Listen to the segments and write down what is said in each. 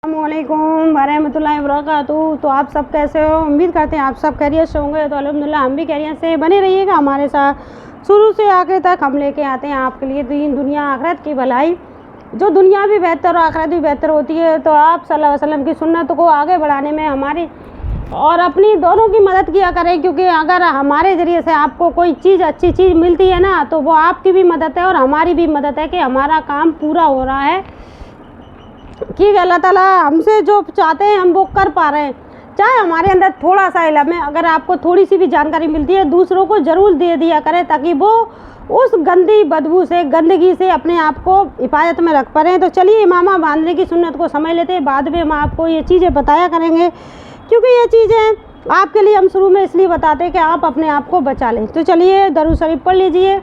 अस्सलामुअलैकुम वरहमतुल्लाहि वबरकातुहू। तो आप सब कैसे हो? उम्मीद करते हैं आप सब खैरियत से होंगे। तो अल्हम्दुलिल्लाह हम भी खैरियत से बने रहिएगा हमारे साथ। शुरू से आखिर तक हम लेके आते हैं आपके लिए दीन दुनिया आखिरत की भलाई, जो दुनिया भी बेहतर और आखिरत भी बेहतर होती है। तो आप सल्लल्लाहु अलैहि वसल्लम की सुन्नत को आगे बढ़ाने में हमारी और अपनी दोनों की मदद किया करें, क्योंकि अगर हमारे ज़रिए से आपको कोई चीज़ अच्छी चीज़ मिलती है ना, तो वो आपकी भी मदद है और हमारी भी मदद है कि हमारा काम पूरा हो रहा है कि अल्लाह ताला हमसे जो चाहते हैं हम वो कर पा रहे हैं। चाहे हमारे अंदर थोड़ा सा इल्म है, अगर आपको थोड़ी सी भी जानकारी मिलती है दूसरों को ज़रूर दे दिया करें, ताकि वो उस गंदी बदबू से गंदगी से अपने आप को हिफाजत में रख पाएँ। तो चलिए इमामा बांधने की सुन्नत को समझ लेते हैं, बाद में हम आपको ये चीज़ें बताया करेंगे, क्योंकि ये चीज़ें आपके लिए हम शुरू में इसलिए बताते हैं कि आप अपने आप को बचा लें। तो चलिए दरूद शरीफ पढ़ लीजिए।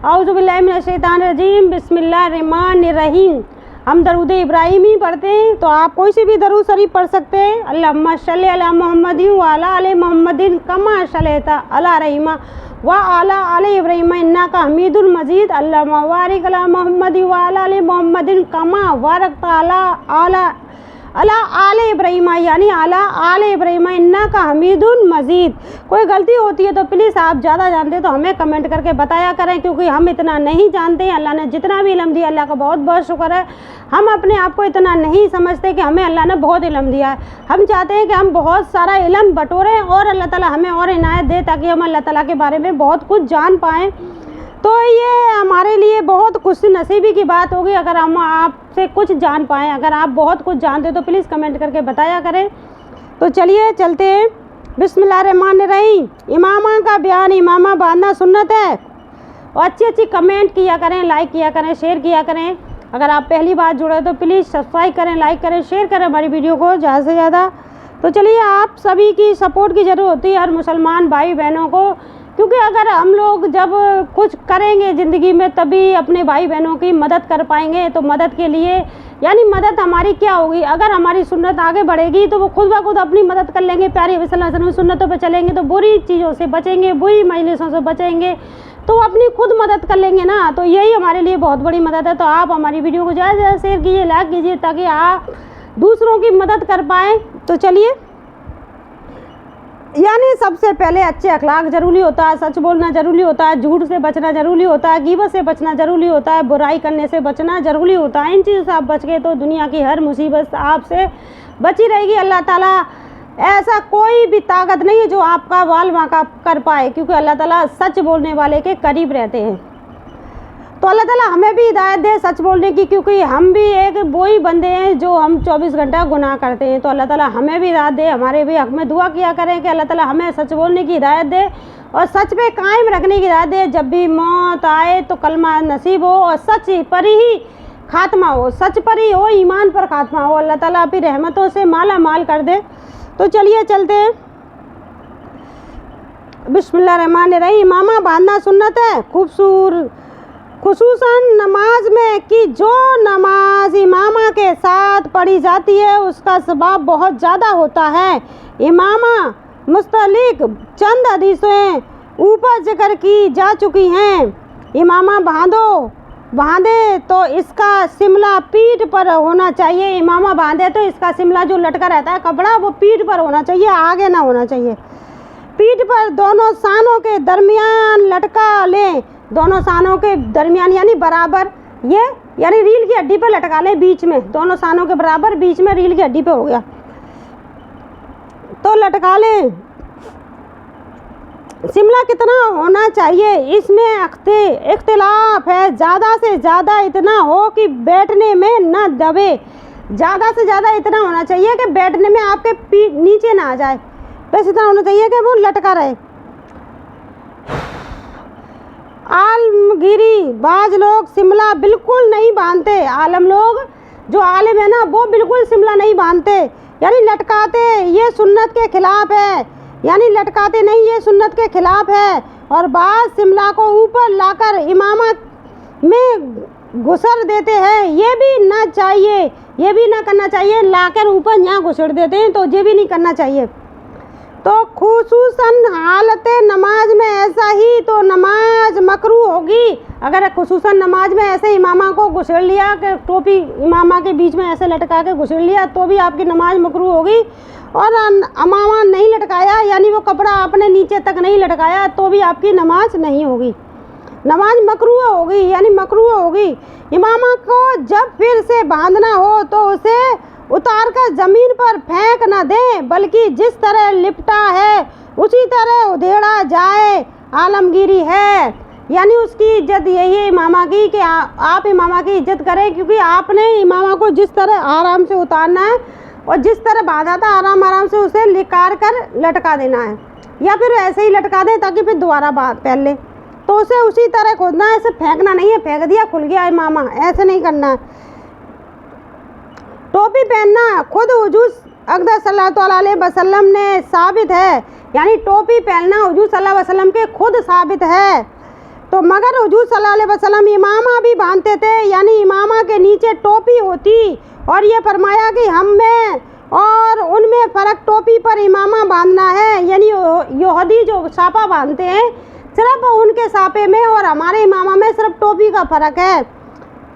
औज़ु बिल्लाहि मिनश शैतानिर रजीम, बिस्मिल्लाहिर रहमानिर रहीम। हम दरूद इब्राहिमी पढ़ते हैं, तो आप कोई सी भी दरूद शरीफ पढ़ सकते हैं। अल्लाहुम्मा सल्लि अला मुहम्मदिन व अला आलि मुहम्मदिन कमा सल्लैता अला इब्राहीम व अला आलि इब्राहीम इन्नका हमीदुल मजीद। अल्लाहुम्मा बारिक अला मुहम्मदिन व अला आलि मुहम्मदिन कमा बारकता अला आले इब्राहीम यानी अला आले इब्राहीम इन्नका हमीदुल मजीद। कोई गलती होती है तो प्लीज़ आप ज़्यादा जानते हैं तो हमें कमेंट करके बताया करें, क्योंकि हम इतना नहीं जानते हैं। अल्लाह ने जितना भी इल्म दिया अल्लाह का बहुत बहुत शुक्र है। हम अपने आप को इतना नहीं समझते कि हमें अल्लाह ने बहुत इल्म दिया है। हम चाहते हैं कि हम बहुत सारा इल्म बटोरें और अल्लाह ताला हमें और इनायत दे, ताकि हम अल्लाह ताला के बारे में बहुत कुछ जान पाएँ। तो ये हमारे लिए बहुत खुश नसीबी की बात होगी अगर हम आपसे कुछ जान पाएँ। अगर आप बहुत कुछ जानते तो प्लीज़ कमेंट करके बताया करें। तो चलिए चलते हैं। बिस्मिल्लाहिर्रहमानिर्रहीम। इमामा का बयान, इमामा बांधना सुन्नत है। और अच्छी कमेंट किया करें, लाइक किया करें, शेयर किया करें। अगर आप पहली बार जुड़े तो प्लीज़ सब्सक्राइब करें, लाइक करें, शेयर करें हमारी वीडियो को ज़्यादा से ज़्यादा। तो चलिए, आप सभी की सपोर्ट की ज़रूरत होती है हर मुसलमान भाई बहनों को, क्योंकि अगर हम लोग जब कुछ करेंगे ज़िंदगी में तभी अपने भाई बहनों की मदद कर पाएंगे। तो मदद के लिए यानी मदद हमारी क्या होगी, अगर हमारी सुन्नत आगे बढ़ेगी तो वो खुद ब खुद अपनी मदद कर लेंगे। प्यारे नबी सल्लल्लाहु अलैहि वसल्लम सुन्नतों पर चलेंगे तो बुरी चीज़ों से बचेंगे, बुरी मजलिसों से बचेंगे, तो वो अपनी खुद मदद कर लेंगे ना। तो यही हमारे लिए बहुत बड़ी मदद है। तो आप हमारी वीडियो को ज़्यादा से ज़्यादा शेयर कीजिए, लाइक कीजिए, ताकि आप दूसरों की मदद कर पाएँ। तो चलिए, यानी सबसे पहले अच्छे अखलाक ज़रूरी होता है, सच बोलना ज़रूरी होता है, झूठ से बचना ज़रूरी होता है, गीबत से बचना ज़रूरी होता है, बुराई करने से बचना ज़रूरी होता है। इन चीज़ों से आप बच गए तो दुनिया की हर मुसीबत आपसे बची रहेगी। अल्लाह ताला ऐसा कोई भी ताकत नहीं है जो आपका वाल वाक़ा कर पाए, क्योंकि अल्लाह ताला सच बोलने वाले के करीब रहते हैं। तो अल्लाह ताला हमें भी हिदायत दे सच बोलने की, क्योंकि हम भी एक वही बंदे हैं जो हम 24 घंटा गुनाह करते हैं। तो अल्लाह ताला हमें भी हिदायत दे, हमारे भी हक़ में दुआ किया करें कि अल्लाह ताला हमें सच बोलने की हिदायत दे और सच पे कायम रखने की हिदायत दे। जब भी मौत आए तो कलमा नसीब हो और सच पर ही खात्मा हो, सच पर ही हो, ईमान पर खात्मा हो। अल्लाह ताला अपनी रहमतों से माला माल कर दे। तो चलिए चलते हैं। बिस्मिल्लाहिर्रहमानिर्रहीम। इमामा बांधना सुन्नत है खुसूसन नमाज में, कि जो नमाज इमामा के साथ पढ़ी जाती है उसका सवाब बहुत ज़्यादा होता है। इमामा मुस्तलिक चंद हदीसें ऊपर जिक्र की जा चुकी हैं। इमामा बांधे तो इसका शिमला पीठ पर होना चाहिए। इमामा बांधे तो इसका शिमला जो लटका रहता है कपड़ा वो पीठ पर होना चाहिए, आगे ना होना चाहिए। पीठ पर दोनों सानों के दरमियान लटका लें, दोनों सानों के दरमियान यानी बराबर, ये यानी रील की हड्डी पे लटका लें बीच में, दोनों सानों के बराबर बीच में रील की हड्डी पे हो गया तो लटका लें। शिमला कितना होना चाहिए इसमें इख्तिलाफ है। ज़्यादा से ज़्यादा इतना हो कि बैठने में न दबे, ज़्यादा से ज़्यादा इतना होना चाहिए कि बैठने में आपके पीठ नीचे ना आ जाए, बस इतना होना चाहिए कि वो लटका रहे। आलमगिरी, बाज लोग शिमला बिल्कुल नहीं बांधते। आलम लोग जो आलिम है ना वो बिल्कुल शिमला नहीं बांधते, यानी लटकाते, ये सुन्नत के खिलाफ है, यानी लटकाते नहीं, ये सुन्नत के खिलाफ है। और बाज शिमला को ऊपर लाकर इमामा में घुसर देते हैं, ये भी ना चाहिए, ये भी ना करना चाहिए। लाकर ऊपर यहाँ घुसर देते हैं तो ये भी नहीं करना चाहिए। तो खुसूसन हालत नमाज में ऐसा ही तो नमाज मकरू होगी। अगर खुसूसन नमाज में ऐसे इमामा को घुसेड़ लिया कि टोपी इमामा के बीच में ऐसे लटका के घुसेड़ लिया तो भी आपकी नमाज मकरू होगी। और इमामा नहीं लटकाया यानी वो कपड़ा आपने नीचे तक नहीं लटकाया तो भी आपकी नमाज नहीं होगी, नमाज मकरू होगी यानी मकरू होगी। इमामा को जब फिर से बांधना हो तो उसे उतार कर ज़मीन पर फेंक न दें, बल्कि जिस तरह लिपटा है उसी तरह उधेड़ा जाए, आलमगीरी है। यानी उसकी इज्जत यही है इमामा की कि आप इमामा की इज्जत करें, क्योंकि आपने इमामा को जिस तरह आराम से उतारना है और जिस तरह बांधा था आराम आराम से उसे निकाल कर लटका देना है, या फिर ऐसे ही लटका दें ताकि फिर दोबारा पहन ले, तो उसे उसी तरह खोदना है, ऐसे फेंकना नहीं है, फेंक दिया खुल गया इमामा, ऐसे नहीं करना है। टोपी पहनना खुद हुजूर अक़दस सल्लल्लाहु अलैहि वसल्लम ने साबित है, यानी टोपी पहनना हुजूर सल्लल्लाहु अलैहि वसल्लम के खुद साबित है। तो मगर हुजूर सल्लल्लाहु अलैहि वसल्लम इमामा भी बांधते थे, यानी इमामा के नीचे टोपी होती, और ये फरमाया कि हम में और उनमें फ़र्क टोपी पर इमामा बांधना है। यानी यहूदी जो सापा बांधते हैं सिर्फ उनके सापे में और हमारे इमामा में सिर्फ टोपी का फ़र्क है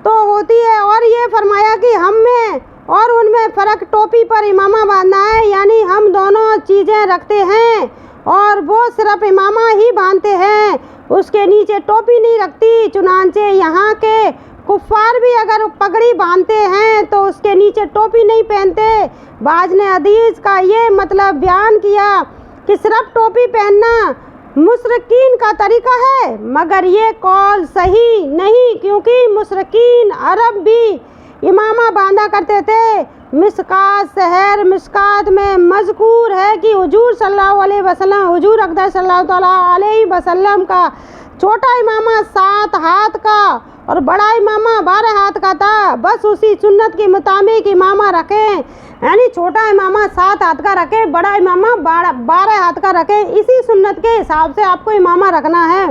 तो होती है। और ये फरमाया कि हम में और उनमें फ़र्क टोपी पर इमामा बांधना है, यानी हम दोनों चीज़ें रखते हैं और वो सिर्फ इमामा ही बांधते हैं, उसके नीचे टोपी नहीं रखती। चुनांचे यहाँ के कुफ़ार भी अगर पगड़ी बांधते हैं तो उसके नीचे टोपी नहीं पहनते। बाज ने हदीस का ये मतलब बयान किया कि सिर्फ टोपी पहनना मुशरिकीन का तरीका है, मगर ये कौल सही नहीं, क्योंकि मुशरिकीन अरब भी इमामा बांधा करते थे। मिस्कात शहर मिस्कात में मज़कूर है कि हुजूर सल्लल्लाहु अलैहि वसल्लम हुजूर अक़दस सल्लल्लाहु अलैहि वसल्लम का छोटा इमामा 7 हाथ का और बड़ा इमामा 12 हाथ का था। बस उसी सुन्नत के मुताबिक इमामा रखें, यानी छोटा इमामा 7 हाथ का रखें, बड़ा इमामा 12 हाथ का रखें। इसी सुन्नत के हिसाब से आपको इमामा रखना है,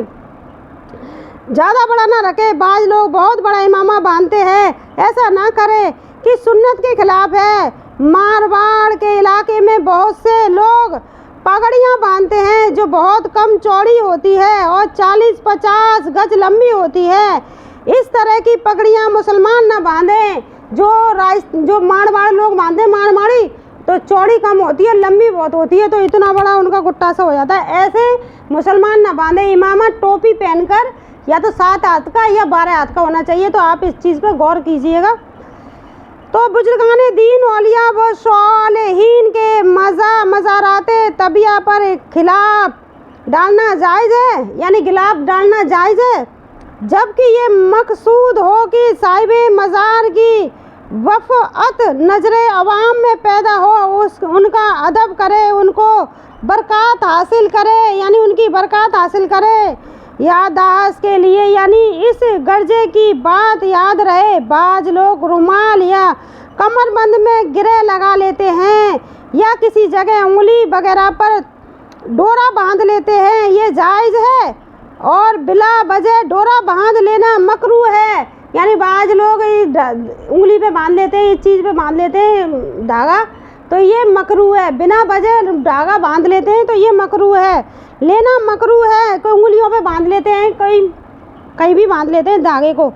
ज़्यादा बड़ा ना रखे। बाज़ लोग बहुत बड़ा इमामा बांधते हैं, ऐसा ना करें कि सुन्नत के खिलाफ है। मारवाड़ के इलाके में बहुत से लोग पगड़ियाँ बांधते हैं जो बहुत कम चौड़ी होती है और 40-50 गज लंबी होती है। इस तरह की पगड़ियाँ मुसलमान न बांधें। जो मारवाड़ लोग बांधे मारवाड़ी तो चौड़ी कम होती है, लंबी बहुत होती है, तो इतना बड़ा उनका गुट्टा सा हो जाता है। ऐसे मुसलमान न बांधे। इमामा टोपी पहनकर या तो 7 हाथ का या 12 हाथ का होना चाहिए, तो आप इस चीज़ पर गौर कीजिएगा। तो बुजुर्गाने दीन औलिया व सालेहीन के मज़ाराते तबिया पर खिलाफ डालना जायज़ है, यानी गिलाफ डालना जायज़ है, जबकि ये मकसूद हो कि साहिब मज़ार की वफ़अत नज़रे अवाम में पैदा हो, उनका अदब करे, उनको बरक़ात हासिल करे, यानी उनकी बरक़ात हासिल करे। याददाश्त के लिए, यानी इस गर्जे की बात याद रहे, बाज़ लोग रुमाल या कमरबंद में गिरे लगा लेते हैं या किसी जगह उंगली वगैरह पर डोरा बांध लेते हैं, ये जायज़ है। और बिला वजह डोरा बांध लेना मकरूह है, यानी बाज़ लोग उंगली पे बांध लेते हैं, इस चीज़ पे बांध लेते हैं धागा, तो ये मकरूह है। बिना वजह धागा बांध लेते हैं तो ये मकरूह है। लेना मकरूह है, कोई उंगलियों पे बांध लेते हैं, कहीं भी बांध लेते हैं धागे को,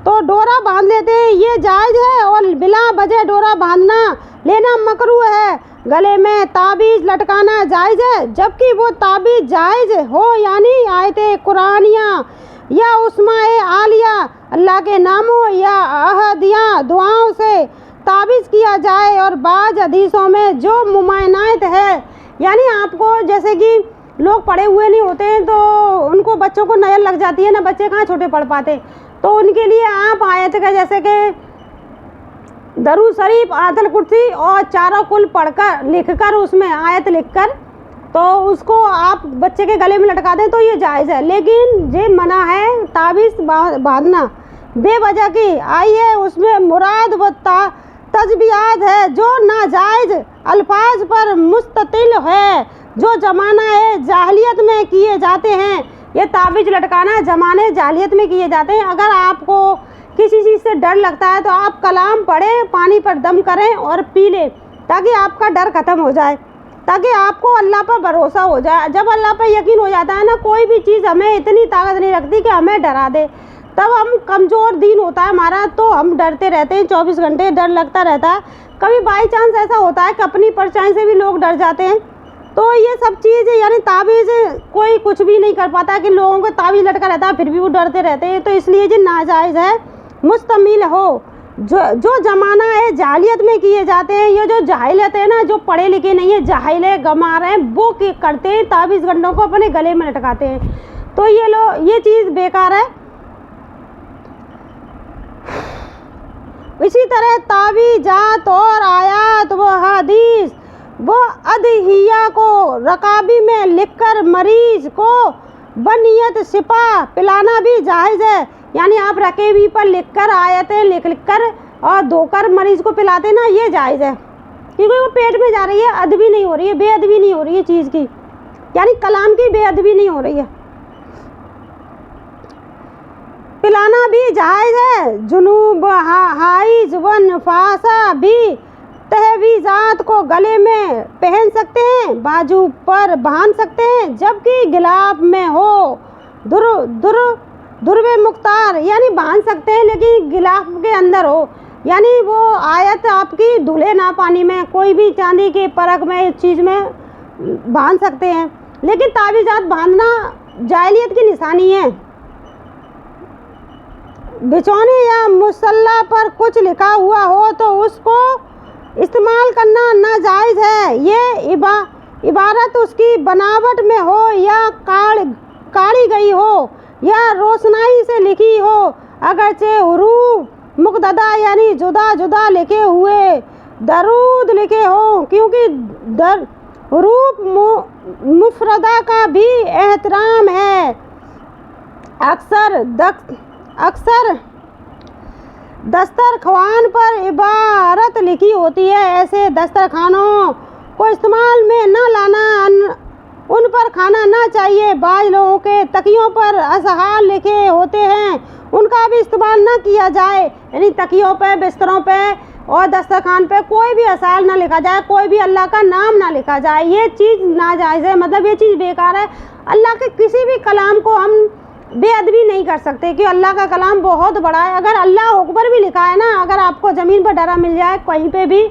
तो डोरा बांध लेते हैं, ये जायज़ है। और बिला वजह डोरा बांधना लेना मकरूह है। गले में ताबीज़ लटकाना जायज़ है, जबकि वो ताबीज़ जायज़ हो, यानी आयते कुरानिया या उस्माए आलिया अल्लाह के नामों या अहदिया दुआओं से ताबीज़ किया जाए। और बाज़ हदीसों में जो मुमायनात है, यानी आपको जैसे कि लोग पढ़े हुए नहीं होते हैं तो उनको बच्चों को नज़र लग जाती है ना, बच्चे कहाँ छोटे पढ़ पाते, तो उनके लिए आप आयत का जैसे कि दरूद शरीफ आयतुल कुर्सी और चारों कुल पढ़कर लिखकर उसमें आयत लिखकर तो उसको आप बच्चे के गले में लटका दें तो ये जायज़ है। लेकिन ये मना है ताबीज़ बांधना बेवजह की आई है, उसमें मुराद व तजबियात है जो नाजायज़ अल्फाज पर मुस्ततिल है, जो ज़माना है जाहिलियत में किए जाते हैं। ये ताबीज़ लटकाना ज़माने जाहिलियत में किए जाते हैं। अगर आपको किसी चीज़ से डर लगता है तो आप कलाम पढ़ें, पानी पर दम करें और पी लें ताकि आपका डर ख़त्म हो जाए। ताकि आपको अल्लाह पर भरोसा हो जाए। जब अल्लाह पर यकीन हो जाता है ना, कोई भी चीज़ हमें इतनी ताकत नहीं रखती कि हमें डरा दे। तब हम कमज़ोर दीन होता है हमारा, तो हम डरते रहते हैं, 24 घंटे डर लगता रहता है। कभी बाई चांस ऐसा होता है कि अपनी परछाई से भी लोग डर जाते हैं। तो ये सब चीज़ यानी ताबीज़ कोई कुछ भी नहीं कर पाता कि लोगों को ताबीज़ लटका रहता है फिर भी वो डरते रहते हैं। तो इसलिए जो नाजायज़ है मुस्तमिल हो, जो ज़माना है जाहिलियत में किए जाते हैं, ये जो जाहिलियत है ना, जो पढ़े लिखे नहीं है जाहिल है गंवार हैं, वो करते हैं, ताबीज़ गंडों को अपने गले में लटकाते हैं। तो ये चीज़ बेकार है। इसी तरह ताबीज़ात और आयात व हदीस वो अदहिया को रकाबी में लिखकर मरीज को बनियत शिफा पिलाना भी जायज़ है। यानी आप रकेबी पर लिखकर आयतें लिख कर और धोकर मरीज़ को पिलाते ना, ये जायज़ है, क्योंकि वो पेट में जा रही है, अदबी नहीं हो रही है, बेअदबी नहीं हो रही है चीज़ की, यानी कलाम की बेअदबी नहीं हो रही है। पिलाना भी जायज़ है। जुनूब हाइज व नफासा भी तहवीज़ात को गले में पहन सकते हैं, बाजू पर बांध सकते हैं, जबकि गिलाफ में हो दुर्वे मुख्तार यानी बांध सकते हैं लेकिन गिलाफ के अंदर हो, यानी वो आयत आपकी धुले ना पानी में, कोई भी चांदी के परख में इस चीज़ में बांध सकते हैं। लेकिन ताबीज़ात बांधना जाहिलियत की निशानी है। बिछौने या मुसल्ला पर कुछ लिखा हुआ हो तो उसको इस्तेमाल करना नाजायज़ है। ये इबारत उसकी बनावट में हो या काढ़ी गई हो या रोशनाई से लिखी हो, अगरचे हुरूफ मुक़द्ददा यानी जुदा जुदा लिखे हुए दरूद लिखे हों, क्योंकि हुरूफ मुफरदा का भी एहतराम है। अक्सर दस्तरखान पर इबारत लिखी होती है, ऐसे दस्तरखानों को इस्तेमाल में न लाना, उन पर खाना ना चाहिए। बाज़ लोगों के तकियों पर असहार लिखे होते हैं, उनका भी इस्तेमाल ना किया जाए, यानी तकियों पे, बिस्तरों पे और दस्तरखान पे कोई भी असहार ना लिखा जाए, कोई भी अल्लाह का नाम ना लिखा जाए, ये चीज़ नाजायज़ है, मतलब ये चीज़ बेकार है। अल्लाह के किसी भी कलाम को हम बेअदबी नहीं कर सकते कि अल्लाह का कलाम बहुत बड़ा है। अगर अल्लाह अकबर भी लिखा है ना, अगर आपको ज़मीन पर डरा मिल जाए कहीं पे भी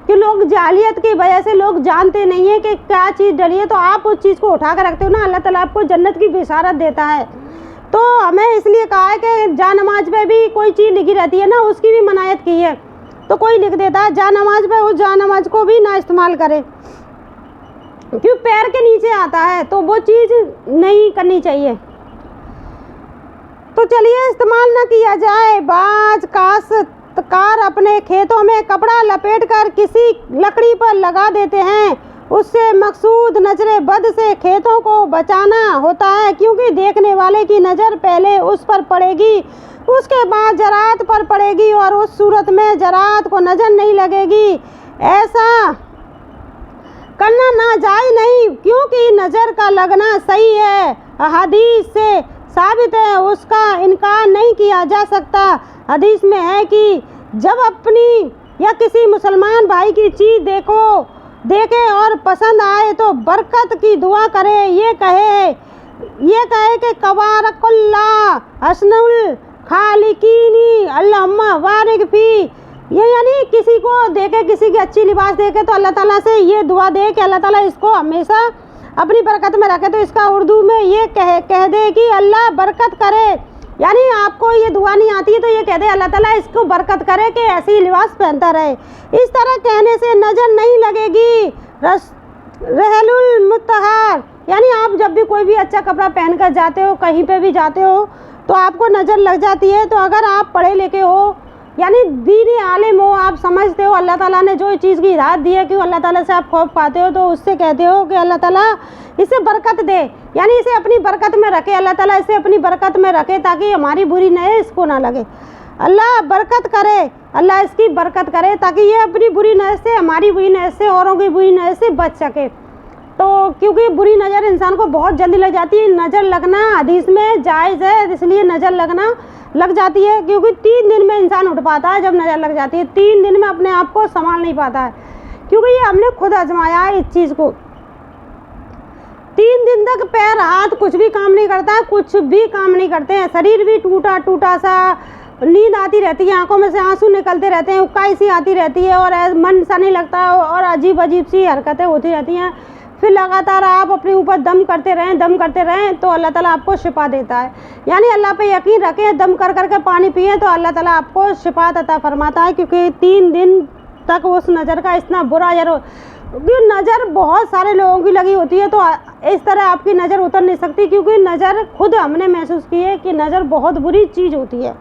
कि लोग जाहिलियत की वजह से लोग जानते नहीं है कि क्या चीज़ डली है, तो आप उस चीज़ को उठा कर रखते हो ना, अल्लाह ताला आपको जन्नत की बिशारत देता है। तो हमें इसलिए कहा है कि जा नमाज पे भी कोई चीज़ लिखी रहती है ना, उसकी भी मनायत की है। तो कोई लिख देता है जा नमाज पे, उस जा नमाज को भी ना इस्तेमाल करें, क्योंकि पैर के नीचे आता है, तो वो चीज़ नहीं करनी चाहिए। तो चलिए इस्तेमाल ना किया जाए। बाज काश्तकार अपने खेतों में कपड़ा लपेटकर किसी लकड़ी पर लगा देते हैं, उससे मकसूद नजरे बद से खेतों को बचाना होता है, क्योंकि देखने वाले की नज़र पहले उस पर पड़ेगी, उसके बाद ज़राअत पर पड़ेगी और उस सूरत में ज़राअत को नज़र नहीं लगेगी। ऐसा करना नाजायज़ नहीं, क्योंकि नज़र का लगना सही है, हदीस से साबित है, उसका इनकार नहीं किया जा सकता। हदीस में है कि जब अपनी या किसी मुसलमान भाई की चीज़ देखे और पसंद आए तो बरकत की दुआ करे, ये कहे कि कबारकुल्लाह हसनुल खालिकीनी अल्लाहुम्मा बारिक फी। ये यानी किसी को देखे, किसी की अच्छी लिबास देखे तो अल्लाह ताला से ये दुआ दे कि अल्लाह ताला इसको हमेशा अपनी बरकत में रखे। तो इसका उर्दू में ये कह दे कि अल्लाह बरकत करे, यानी आपको ये दुआ नहीं आती है तो ये कह दे अल्लाह ताला इसको बरकत करे कि ऐसी लिबास पहनता रहे। इस तरह कहने से नज़र नहीं लगेगी। रहलुल मुत्तहार यानी आप जब भी कोई भी अच्छा कपड़ा पहन कर जाते हो, कहीं पे भी जाते हो तो आपको नज़र लग जाती है। तो अगर आप पढ़े लिखे हो यानी दीनी आलिम हो, आप समझते हो अल्लाह ताला ने जो चीज़ की हिदायत दी है कि अल्लाह ताला से आप खौफ पाते हो, तो उससे कहते हो कि अल्लाह ताला इसे बरकत दे, यानी इसे अपनी बरकत में रखे, अल्लाह ताला इसे अपनी बरकत में रखे ताकि हमारी बुरी नज़र इसको ना लगे। अल्लाह बरकत करे, अल्लाह इसकी बरकत करे ताकि ये अपनी बुरी नज़र से, हमारी बुरी नज़र से, औरों की बुरी नज़र से बच सके। तो क्योंकि बुरी नज़र इंसान को बहुत जल्दी लग जाती है, नज़र लगना हदीस में जायज़ है, इसलिए नज़र लगना लग जाती है, क्योंकि 3 दिन में इंसान उठ पाता है जब नज़र लग जाती है, 3 दिन में अपने आप को संभाल नहीं पाता है, क्योंकि ये हमने खुद आजमाया है इस चीज़ को। 3 दिन तक पैर हाथ कुछ भी काम नहीं करता है, कुछ भी काम नहीं करते हैं, शरीर भी टूटा टूटा सा, नींद आती रहती है, आंखों में से आंसू निकलते रहते हैं, उकाई सी आती रहती है और मन सा नहीं लगता और अजीब अजीब सी हरकतें होती रहती हैं। फिर लगातार आप अपने ऊपर दम करते रहें तो अल्लाह ताला आपको शिफा देता है। यानी अल्लाह पे यकीन रखें, दम कर कर के पानी पिए तो अल्लाह ताला आपको शिफा अता फरमाता है। क्योंकि 3 दिन तक उस नज़र का इतना बुरा नज़र बहुत सारे लोगों की लगी होती है, तो इस तरह आपकी नज़र उतर नहीं सकती, क्योंकि नज़र खुद हमने महसूस की है कि नज़र बहुत बुरी चीज़ होती है।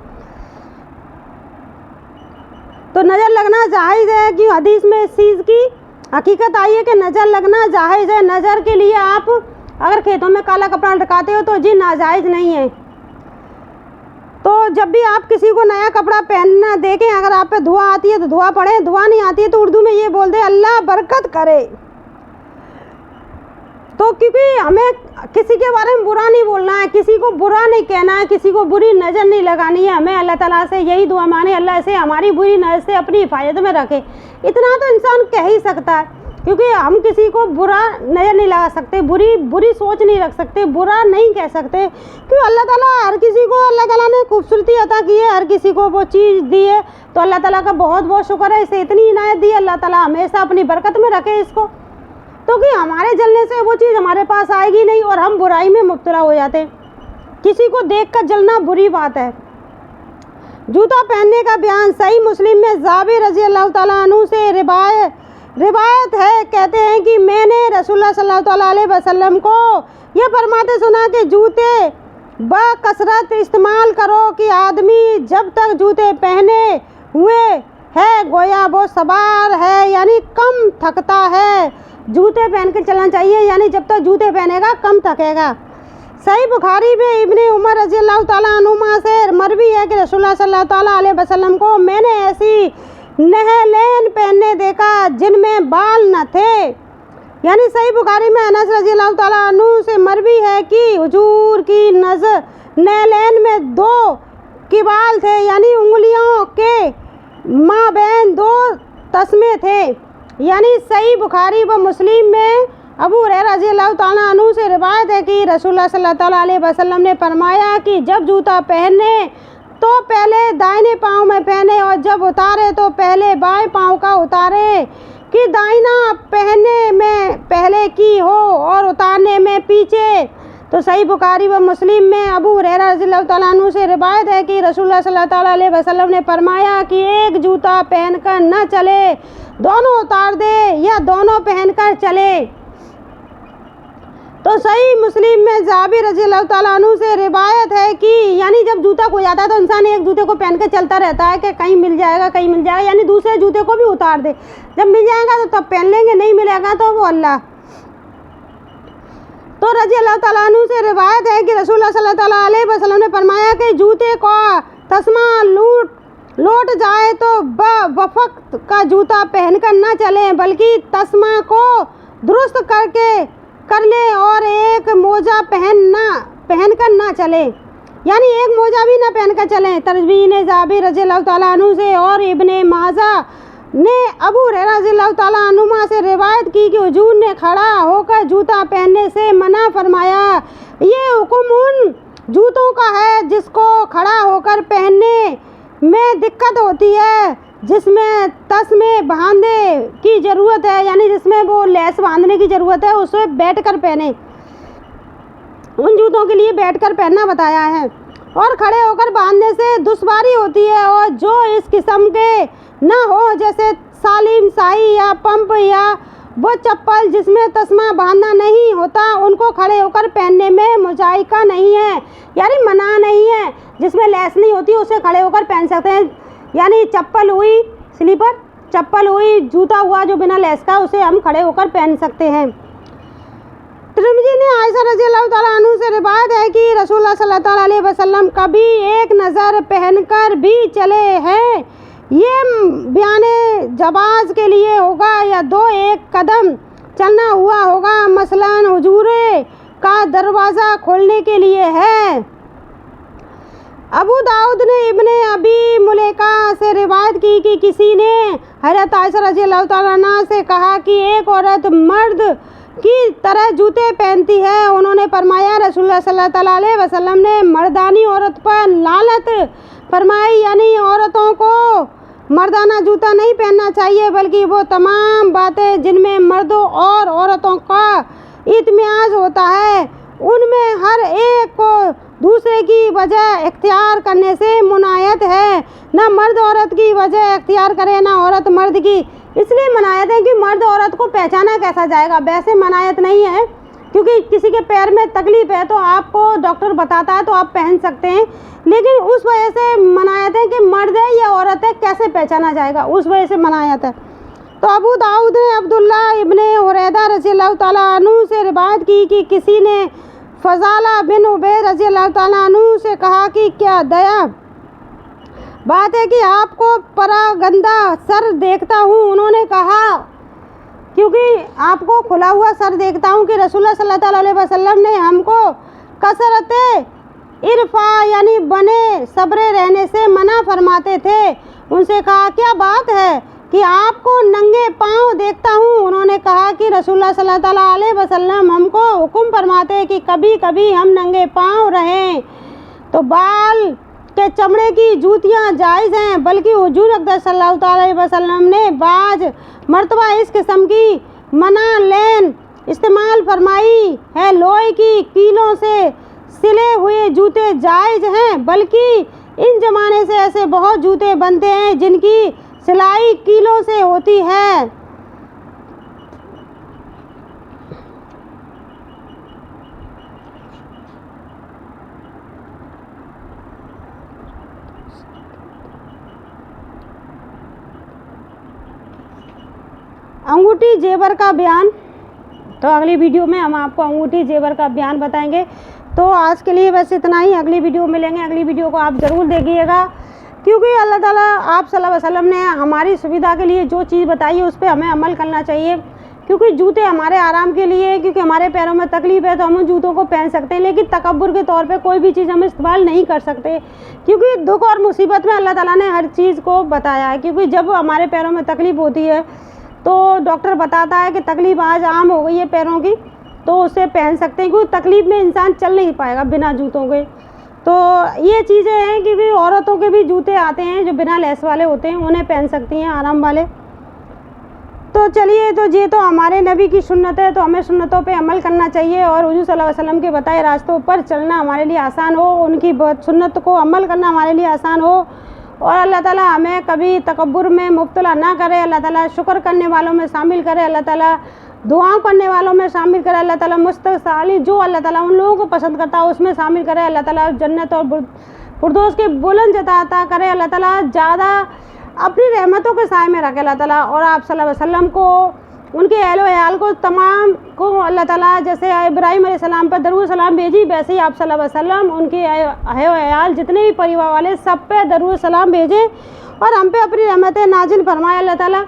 तो नज़र लगना जायज़ है कि हदीस में इस चीज़ की हकीकत आई है कि नज़र लगना जायज़ है। नज़र के लिए आप अगर खेतों में काला कपड़ा लटकाते हो तो जी नाजायज़ नहीं है। तो जब भी आप किसी को नया कपड़ा पहनना देखें, अगर आप पे दुआ आती है तो दुआ पढ़ें, दुआ नहीं आती है तो उर्दू में ये बोल दे अल्लाह बरकत करे। तो क्योंकि हमें किसी के बारे में बुरा नहीं बोलना है, किसी को बुरा नहीं कहना है, किसी को बुरी नज़र नहीं लगानी है। हमें अल्लाह ताला से यही दुआ मांगे, अल्लाह से हमारी बुरी नज़र से अपनी हिफाजत में रखे। इतना तो इंसान कह ही सकता है, क्योंकि हम किसी को बुरा नज़र नहीं लगा सकते, बुरी सोच नहीं रख सकते, बुरा नहीं कह सकते, क्योंकि अल्लाह ताला हर किसी को अल्लाह ताला ने खूबसूरती अता की है, हर किसी को वो चीज़ दी है। तो अल्लाह ताला का बहुत बहुत शुक्र है, इसे इतनी इनायत दी, अल्लाह ताला हमेशा अपनी बरकत में रखे इसको। तो कि हमारे जलने से वो चीज़ हमारे पास आएगी नहीं और हम बुराई में मुब्तला हो जाते हैं। किसी को देख कर जलना बुरी बात है। जूता पहनने का बयान सही मुस्लिम में जाबिर रज़ी अल्लाह ताला अन्हु से रिवायत है, कहते हैं कि मैंने रसूलुल्लाह सल्लल्लाहु अलैहि वसल्लम को यह फरमाते सुना कि जूते बकसरत इस्तेमाल करो कि आदमी जब तक जूते पहने हुए है गोया वो सवार है, यानी कम थकता है। जूते पहन के चलना चाहिए, यानी जब तक जूते पहनेगा कम थकेगा। सही बुखारी में इब्ने उमर रज़ी अल्लाह ताला अन्हुमा से मरवी है कि रसूलुल्लाह सल्लल्लाहु अलैहि वसल्लम को मैंने ऐसी नहलैन पहनने देखा जिनमें बाल न थे। यानी सही बुखारी में अनस रज़ी अल्लाह ताला अन्हु से मरवी है कि हुजूर की नज़र नहलैन में 2 किबाल थे, यानी उंगलियों के माबैन 2 तस्मे थे। यानी सही बुखारी व मुस्लिम में अबू हुरैरा रज़ी अल्लाह ताला अन्हु से रिवायत है कि रसूलुल्लाह सल्लल्लाहु अलैहि वसल्लम ने फरमाया कि जब जूता पहने तो पहले दाहिने पाँव में पहने और जब उतारे तो पहले बाएं पाँव का उतारे, कि दाहिना पहनने में पहले की हो और उतारने में पीछे। तो सही बुखारी व मुस्लिम में अबू हुरैरा रज़ी अल्लाह ताला अन्हु से रिवायत है कि रसूलुल्लाह सल्लल्लाहु अलैहि वसल्लम ने फरमाया कि एक जूता पहनकर न चले, दोनों उतार दे या दोनों पहनकर चले। तो सही मुस्लिम में जाबिर रज़ी अल्लाह ताला अन्हु से रिवायत है कि यानी जब जूता खो जाता है तो इंसान एक जूते को पहन के चलता रहता है कि कहीं मिल जाएगा, यानी दूसरे जूते को भी उतार दे, जब मिल जाएगा तो तब पहन लेंगे, नहीं मिलेगा तो वो अल्लाह। तो रज़ी अल्लाह ताला अन्हु से रिवायत है कि रसूलुल्लाह सल्लल्लाहु अलैहि वसल्लम ने फरमाया कि जूते को तस्मा लौट जाए तो वफ़क़्त का जूता पहनकर न चलें, बल्कि तस्मा को दुरुस्त कर ले और एक मोजा पहनकर ना चले, यानी एक मोजा भी ना पहनकर चलें। तरजीह जाबिर रज़ी अल्लाह ताला अन्हु से और इब्ने माजा ने अबू हुरैरा रज़ी अल्लाह ताला अन्हुमा से रिवायत की कि हुजूर ने खड़ा होकर जूता पहनने से मना फरमाया। ये हुक्म उन जूतों का है जिसको खड़ा होकर पहनने में दिक्कत होती है, जिसमें तस्मे बांधने की ज़रूरत है, यानी जिसमें वो लेस बांधने की ज़रूरत है, उसे बैठकर पहने। उन जूतों के लिए बैठकर पहनना बताया है और खड़े होकर बांधने से दुश्वारी होती है। और जो इस किस्म के ना हो, जैसे सालिम शाही या पंप या वो चप्पल जिसमें तस्मा बांधना नहीं होता, उनको खड़े होकर पहनने में मुजाइका नहीं है, यानी मना नहीं है। जिसमें लेस नहीं होती उसे खड़े होकर पहन सकते हैं, यानी चप्पल हुई स्लीपर, चप्पल हुई जूता हुआ जो बिना लेस का, उसे हम खड़े होकर पहन सकते हैं। तिरमिज़ी ने आयशा रज़ी अल्लाह ताला अन्हु से रिवायत है कि रसूलुल्लाह सल्लल्लाहु अलैहि वसल्लम कभी एक नज़र पहनकर भी चले हैं। ये बयाने जवाज़ के लिए होगा या 2-1 कदम चलना हुआ होगा, मसलन हुजूरे का दरवाज़ा खोलने के लिए है। अबू दाऊद ने इब्ने अबी मुलैका से रिवायत की कि किसी ने हज़रत आयशा रज़ी अल्लाह ताला अन्हा से कहा कि एक औरत मर्द की तरह जूते पहनती है। उन्होंने फरमाया रसूलुल्लाह सल्लल्लाहु अलैहि वसल्लम ने मर्दानी औरत पर लानत फरमाई, यानी औरतों को मर्दाना जूता नहीं पहनना चाहिए, बल्कि वो तमाम बातें जिनमें मर्दों और औरतों का इत्मीनान होता है उनमें हर एक को दूसरे की वजह इख्तियार करने से मनायत है। ना मर्द औरत की वजह इख्तियार करे, ना औरत मर्द की। इसलिए मनायत है कि मर्द औरत को पहचाना कैसा जाएगा, वैसे मनायत नहीं है। क्योंकि किसी के पैर में तकलीफ़ है तो आपको डॉक्टर बताता है तो आप पहन सकते हैं, लेकिन उस वजह से मनायत है कि मर्द है या औरत है कैसे पहचाना जाएगा, उस वजह से मनायत है। तो अबू दाऊद ने अब्दुल्ला इब्ने हुरैरा रज़ियल्लाहु ताला अन्हु से रिवायत की कि किसी ने फज़ाला बिन उबैद रज़ियल्लाहु ताला अन्हु से कहा कि क्या दया बात है कि आपको परागंदा सर देखता हूँ। उन्होंने कहा क्योंकि आपको खुला हुआ सर देखता हूँ कि रसूलुल्लाह सल्लल्लाहु अलैहि वसल्लम ने हमको कसरत इरफा यानी बने सबरे रहने से मना फरमाते थे। उनसे कहा क्या बात है कि आपको नंगे पाँव देखता हूँ। उन्होंने कहा कि रसूलुल्लाह सल्लल्लाहु अलैहि वसल्लम हमको हुक्म फरमाते हैं कि कभी कभी हम नंगे पाँव रहें। तो बाल के चमड़े की जूतियाँ जायज़ हैं, बल्कि हुजूर अक़दस सल्लल्लाहु अलैहि वसल्लम ने बाज मर्तबा इस किस्म की मना लेन इस्तेमाल फरमाई है। लोहे की कीलों से सिले हुए जूते जायज़ हैं, बल्कि इन ज़माने से ऐसे बहुत जूते बनते हैं जिनकी सिलाई कीलों से होती है। अंगूठी जेवर का बयान, तो अगली वीडियो में हम आपको अंगूठी जेवर का बयान बताएंगे। तो आज के लिए बस इतना ही, अगली वीडियो मिलेंगे। अगली वीडियो को आप ज़रूर देखिएगा, क्योंकि अल्लाह ताला आप सल्लल्लाहु अलैहि वसल्लम ने हमारी सुविधा के लिए जो चीज़ बताई है उस पर हमें अमल करना चाहिए। क्योंकि जूते हमारे आराम के लिए है, क्योंकि हमारे पैरों में तकलीफ़ है तो हम उन जूतों को पहन सकते हैं, लेकिन तकब्बुर के तौर पे कोई भी चीज़ हम इस्तेमाल नहीं कर सकते, क्योंकि दुख और मुसीबत में अल्लाह ताला ने हर चीज़ को बताया है। क्योंकि जब हमारे पैरों में तकलीफ़ होती है तो डॉक्टर बताता है कि तकलीफ़ आज आम हो गई है पैरों की, तो उसे पहन सकते हैं, क्योंकि तकलीफ़ में इंसान चल नहीं पाएगा बिना जूतों के। तो ये चीज़ें हैं कि भी औरतों के भी जूते आते हैं जो बिना लेस वाले होते हैं, उन्हें पहन सकती हैं आराम वाले। तो चलिए, तो ये तो हमारे नबी की सुन्नत है, तो हमें सुन्नतों पे अमल करना चाहिए और हुजूर सल्लल्लाहु अलैहि वसल्लम के बताए रास्तों पर चलना हमारे लिए आसान हो, उनकी सुन्नत को अमल करना हमारे लिए आसान हो, और अल्लाह ताला हमें कभी तकब्बुर में मुब्तला ना करे। अल्लाह ताला शुक्र करने वालों में शामिल करे, अल्लाह ताला दुआओं करने वालों में शामिल करे, अल्लाह ताला मुस्तक़साली जो अल्लाह ताला उन लोगों को पसंद करता है उसमें शामिल करे। अल्लाह ताला जन्नत और फिरदौस के बुलंद अता करे। अल्लाह ताला ज़्यादा अपनी रहमतों के साए में रखे अल्लाह ताला, और आप सल्लल्लाहु अलैहि वसल्लम को, उनके अहल व अयाल को, तमाम को अल्लाह ताला जैसे इब्राहीम अलैहिस्सलाम पर दरूद सलाम भेजी, वैसे ही आप सल्लल्लाहु अलैहि वसल्लम उनके अहल व अयाल जितने भी परिवार वाले सब पे दरूद सलाम भेजें और हम पे अपनी रहमतें नाजिल फरमाए अल्लाह ताला।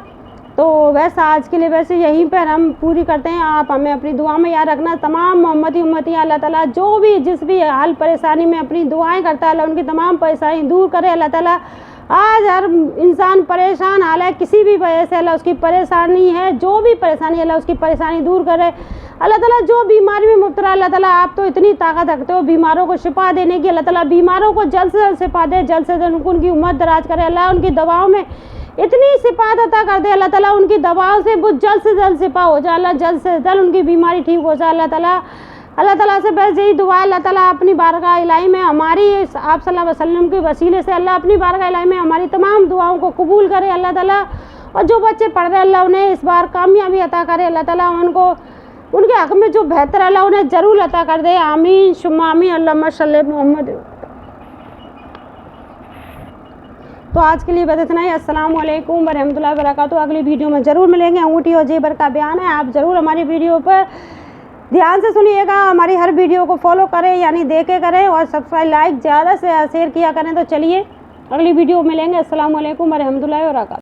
तो वैसा आज के लिए वैसे यहीं पर हम पूरी करते हैं। आप हमें अपनी दुआ में याद रखना। तमाम मोहम्मदी उम्मती अल्लाह ताला जो भी जिस भी हाल परेशानी में अपनी दुआएं करता है अल्लाह उनकी तमाम परेशानी दूर करे। अल्लाह ताला आज हर इंसान परेशान हाल है, किसी भी वजह से अल्लाह उसकी परेशानी है, जो भी परेशानी अल्लाह उसकी परेशानी दूर करे। अल्लाह ताला जो बीमारी में मुब्तला अल्लाह ताला आप तो इतनी ताकत रखते हो बीमारों को शिफा देने की, अल्लाह ताला बीमारों को जल्द से जल्द शिफा दे, जल्द से जल्द उनकी उम्र दराज करे। अल्लाह उनकी दवाओं में इतनी शिफात अता कर दे, अल्लाह ताला उनकी दवाओं से वो जल्द से जल्द शिफा हो जाए, अल्लाह जल्द से जल्द उनकी बीमारी ठीक हो जाए। अल्लाह ताला से बस यही दुआ है, अल्लाह ताला अपनी बारगाह इलाही में हमारी आप सल्लल्लाहु अलैहि वसल्लम के वसीले से अल्लाह अपनी बारगाह इलाही में हमारी तमाम दुआओं को कबूल करे अल्लाह ताला। और जो बच्चे पढ़ रहे हैं अल्लाह उन्हें इस बार कामयाबी अता करे अल्लाह ताला, उनको उनके हक़ में जो बेहतर अल्लाह उन्हें ज़रूर अता कर दे। आमीन शुम्मा आमीन। अल्लाहुम्मा सल्ली मोहम्मद। तो आज के लिए बस इतना ही। अस्सलामु अलैकुम व रहमतुल्लाहि व बरकातुहू। अगली वीडियो में ज़रूर मिलेंगे। अंगूठी और जेवर का बयान है, आप ज़रूर हमारी वीडियो पर ध्यान से सुनिएगा। हमारी हर वीडियो को फॉलो करें, यानी देखे करें, और सब्सक्राइब लाइक ज़्यादा से शेयर किया करें। तो चलिए अगली वीडियो मिलेंगे। अस्सलामु अलैकुम व रहमतुल्लाहि व बरकातुहू।